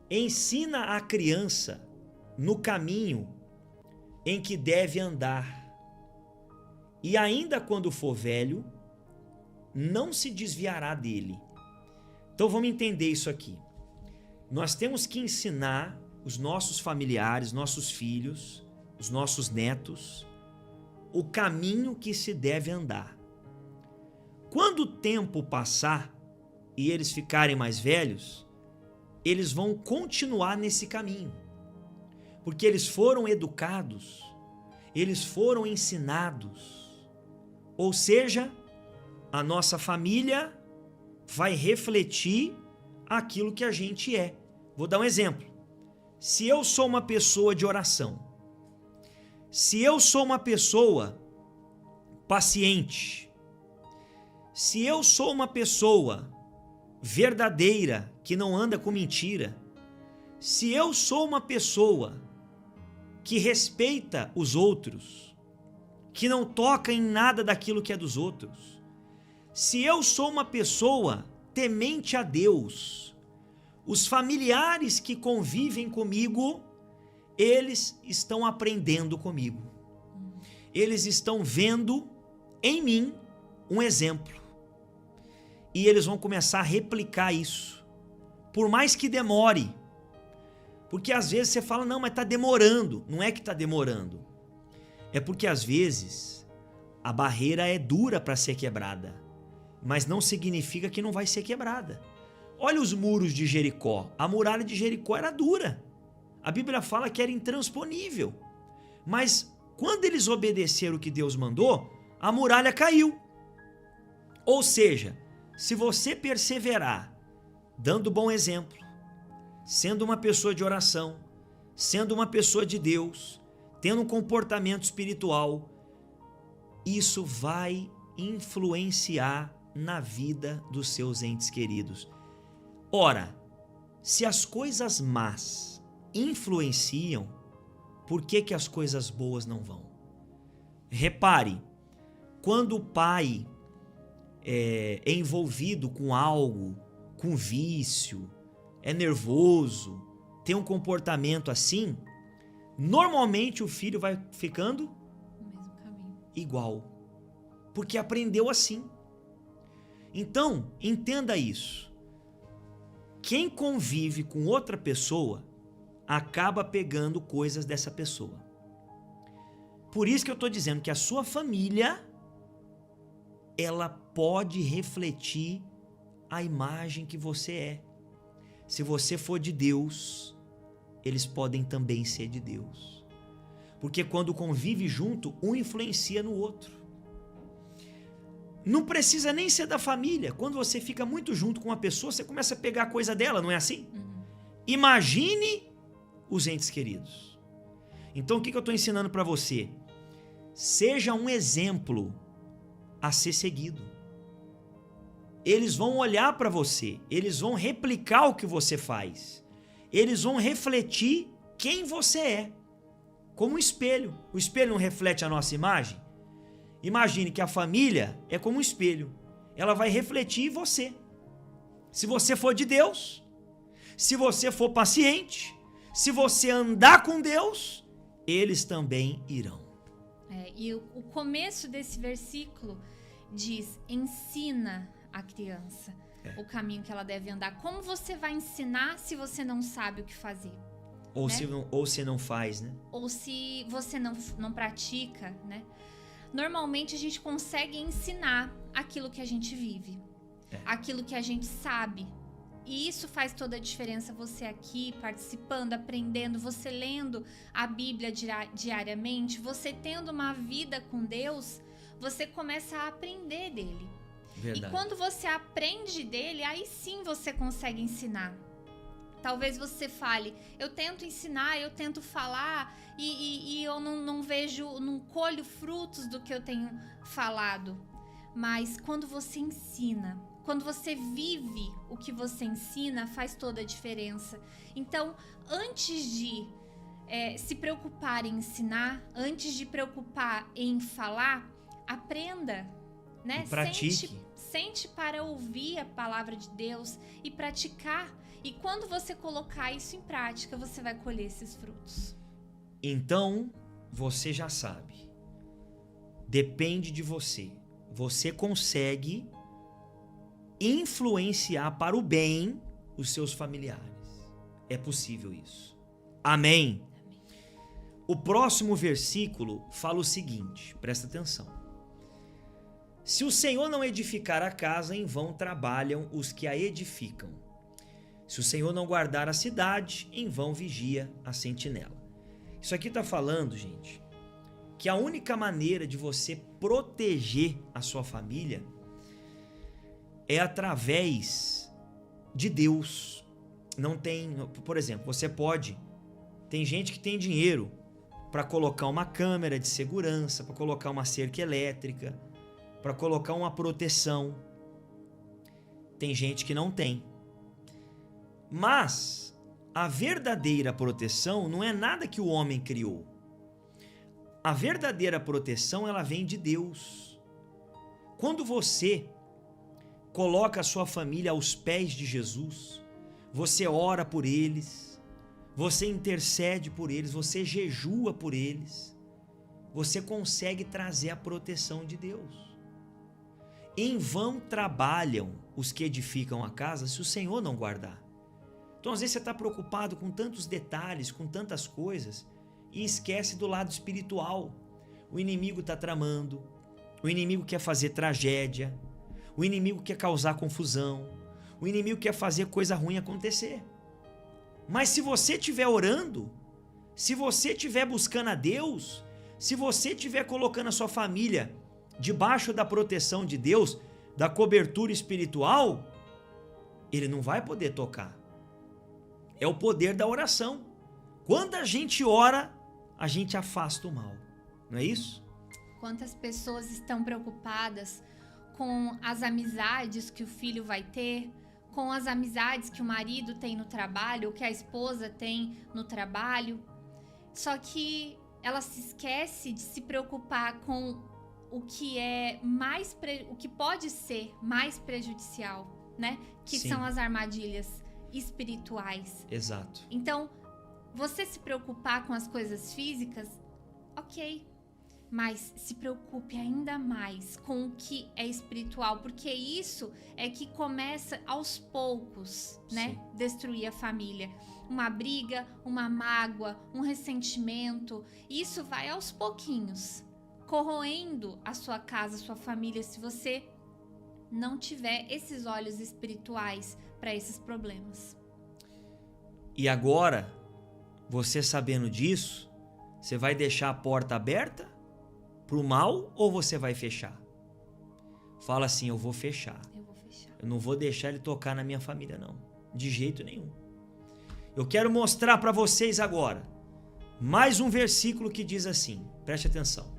ensina a criança no caminho em que deve andar, e ainda quando for velho, não se desviará dele. Então vamos entender isso aqui. Nós temos que ensinar os nossos familiares, nossos filhos, os nossos netos, o caminho que se deve andar. Quando o tempo passar e eles ficarem mais velhos, eles vão continuar nesse caminho, porque eles foram educados, eles foram ensinados. Ou seja, a nossa família vai refletir aquilo que a gente é. Vou dar um exemplo. Se eu sou uma pessoa de oração, se eu sou uma pessoa paciente, se eu sou uma pessoa verdadeira, que não anda com mentira, se eu sou uma pessoa que respeita os outros, que não toca em nada daquilo que é dos outros, se eu sou uma pessoa temente a Deus, os familiares que convivem comigo, eles estão aprendendo comigo. Eles estão vendo em mim um exemplo. E eles vão começar a replicar isso. Por mais que demore. Porque às vezes você fala, não, mas está demorando. Não é que está demorando. É porque às vezes a barreira é dura para ser quebrada. Mas não significa que não vai ser quebrada. Olha os muros de Jericó. A muralha de Jericó era dura. A Bíblia fala que era intransponível. Mas quando eles obedeceram o que Deus mandou, a muralha caiu. Ou seja, se você perseverar, dando bom exemplo, sendo uma pessoa de oração, sendo uma pessoa de Deus, tendo um comportamento espiritual, isso vai influenciar na vida dos seus entes queridos. Ora, se as coisas más influenciam, por que as coisas boas não vão? Repare, quando o pai é envolvido com algo, com vício, é nervoso, tem um comportamento assim, normalmente o filho vai ficando No mesmo caminho. igual, porque aprendeu assim. Então, entenda isso. Quem convive com outra pessoa acaba pegando coisas dessa pessoa. Por isso que eu estou dizendo que a sua família, ela pode refletir a imagem que você é. Se você for de Deus, eles podem também ser de Deus. Porque quando convive junto, um influencia no outro. Não precisa nem ser da família. Quando você fica muito junto com uma pessoa, você começa a pegar coisa dela, não é assim? Imagine os entes queridos. Então o que eu estou ensinando para você? Seja um exemplo a ser seguido. Eles vão olhar para você, eles vão replicar o que você faz, eles vão refletir quem você é, como um espelho. O espelho não reflete a nossa imagem? Imagine que a família é como um espelho, ela vai refletir você. Se você for de Deus, se você for paciente, se você andar com Deus, eles também irão. E o começo desse versículo diz: ensina a criança o caminho que ela deve andar. Como você vai ensinar se você não sabe o que fazer? Ou, né? se não faz, né? Ou se você não pratica, né? Normalmente a gente consegue ensinar aquilo que a gente vive, aquilo que a gente sabe. E isso faz toda a diferença, você aqui participando, aprendendo, você lendo a Bíblia diariamente, você tendo uma vida com Deus, você começa a aprender dele. Verdade. E quando você aprende dele, aí sim você consegue ensinar. Talvez você fale, eu tento ensinar, eu tento falar e eu não vejo, não colho frutos do que eu tenho falado. Mas quando você ensina, quando você vive o que você ensina, faz toda a diferença. Então, antes de se preocupar em ensinar, antes de preocupar em falar, aprenda, né? E pratique. Sente para ouvir a palavra de Deus e praticar. E quando você colocar isso em prática, você vai colher esses frutos. Então, você já sabe. Depende de você. Você consegue influenciar para o bem os seus familiares. É possível isso. Amém? O próximo versículo fala o seguinte, presta atenção. Se o Senhor não edificar a casa, em vão trabalham os que a edificam. Se o Senhor não guardar a cidade, em vão vigia a sentinela. Isso aqui está falando, gente, que a única maneira de você proteger a sua família é através de Deus. Não tem, por exemplo, você pode, tem gente que tem dinheiro para colocar uma câmera de segurança, para colocar uma cerca elétrica, para colocar uma proteção. Tem gente que não tem. Mas a verdadeira proteção não é nada que o homem criou. A verdadeira proteção, ela vem de Deus. Quando você coloca a sua família aos pés de Jesus, você ora por eles, você intercede por eles, você jejua por eles, você consegue trazer a proteção de Deus. Em vão trabalham os que edificam a casa se o Senhor não guardar. Então, às vezes você está preocupado com tantos detalhes, com tantas coisas, e esquece do lado espiritual. O inimigo está tramando, o inimigo quer fazer tragédia, o inimigo quer causar confusão, o inimigo quer fazer coisa ruim acontecer. Mas se você estiver orando, se você estiver buscando a Deus, se você estiver colocando a sua família debaixo da proteção de Deus, da cobertura espiritual, ele não vai poder tocar. É o poder da oração. Quando a gente ora, a gente afasta o mal. Não é isso? Quantas pessoas estão preocupadas com as amizades que o filho vai ter, com as amizades que o marido tem no trabalho, ou que a esposa tem no trabalho. Só que ela se esquece de se preocupar com o que é o que pode ser mais prejudicial, né? Que Sim. São as armadilhas espirituais. Exato. Então, você se preocupar com as coisas físicas, ok. Mas se preocupe ainda mais com o que é espiritual, porque isso é que começa aos poucos, né? Sim. Destruir a família. Uma briga, uma mágoa, um ressentimento, isso vai aos pouquinhos, corroendo a sua casa, a sua família, se você não tiver esses olhos espirituais para esses problemas. E agora, você sabendo disso, você vai deixar a porta aberta para o mal ou você vai fechar? Fala assim, eu vou fechar. Eu vou fechar. Eu não vou deixar ele tocar na minha família, não. De jeito nenhum. Eu quero mostrar para vocês agora mais um versículo que diz assim, preste atenção.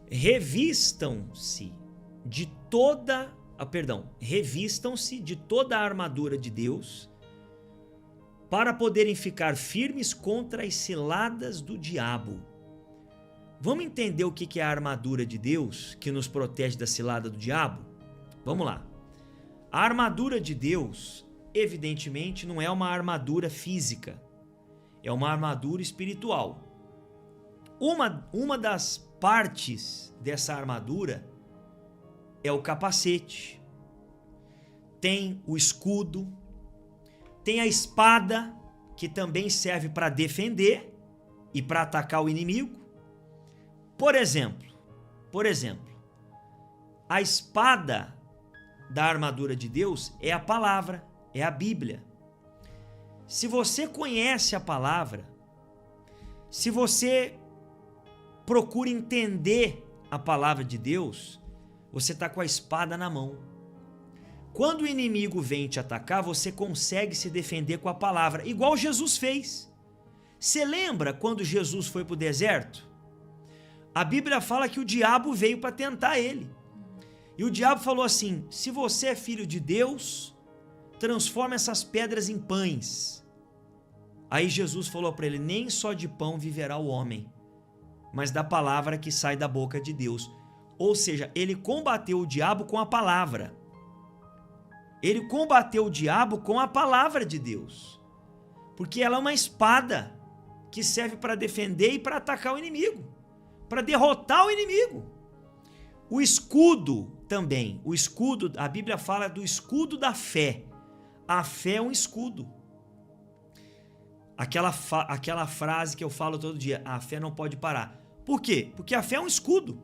Revistam-se de toda a armadura de Deus para poderem ficar firmes contra as ciladas do diabo. Vamos entender o que é a armadura de Deus que nos protege da cilada do diabo? Vamos lá. A armadura de Deus, evidentemente, não é uma armadura física, é uma armadura espiritual. Uma das partes dessa armadura é o capacete, tem o escudo, tem a espada, que também serve para defender e para atacar o inimigo. Por exemplo, a espada da armadura de Deus é a palavra, é a Bíblia. Se você conhece a palavra, se você procura entender a palavra de Deus, você está com a espada na mão. Quando o inimigo vem te atacar, você consegue se defender com a palavra, igual Jesus fez. Você lembra quando Jesus foi para o deserto? A Bíblia fala que o diabo veio para tentar ele. E o diabo falou assim, se você é filho de Deus, transforma essas pedras em pães. Aí Jesus falou para ele, nem só de pão viverá o homem, mas da palavra que sai da boca de Deus. Ou seja, ele combateu o diabo com a palavra. Ele combateu o diabo com a palavra de Deus. Porque ela é uma espada que serve para defender e para atacar o inimigo, para derrotar o inimigo. O escudo também, a Bíblia fala do escudo da fé. A fé é um escudo. Aquela frase que eu falo todo dia, a fé não pode parar. Por quê? Porque a fé é um escudo.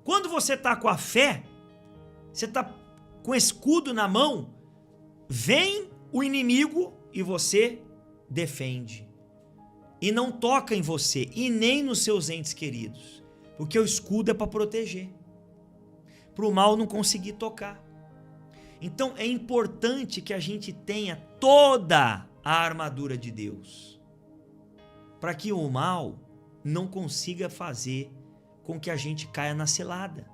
Quando você está com a fé, você está com o escudo na mão, vem o inimigo e você defende. E não toca em você e nem nos seus entes queridos. Porque o escudo é para proteger. Para o mal não conseguir tocar. Então é importante que a gente tenha toda a armadura de Deus. Para que o mal não consiga fazer com que a gente caia na cilada.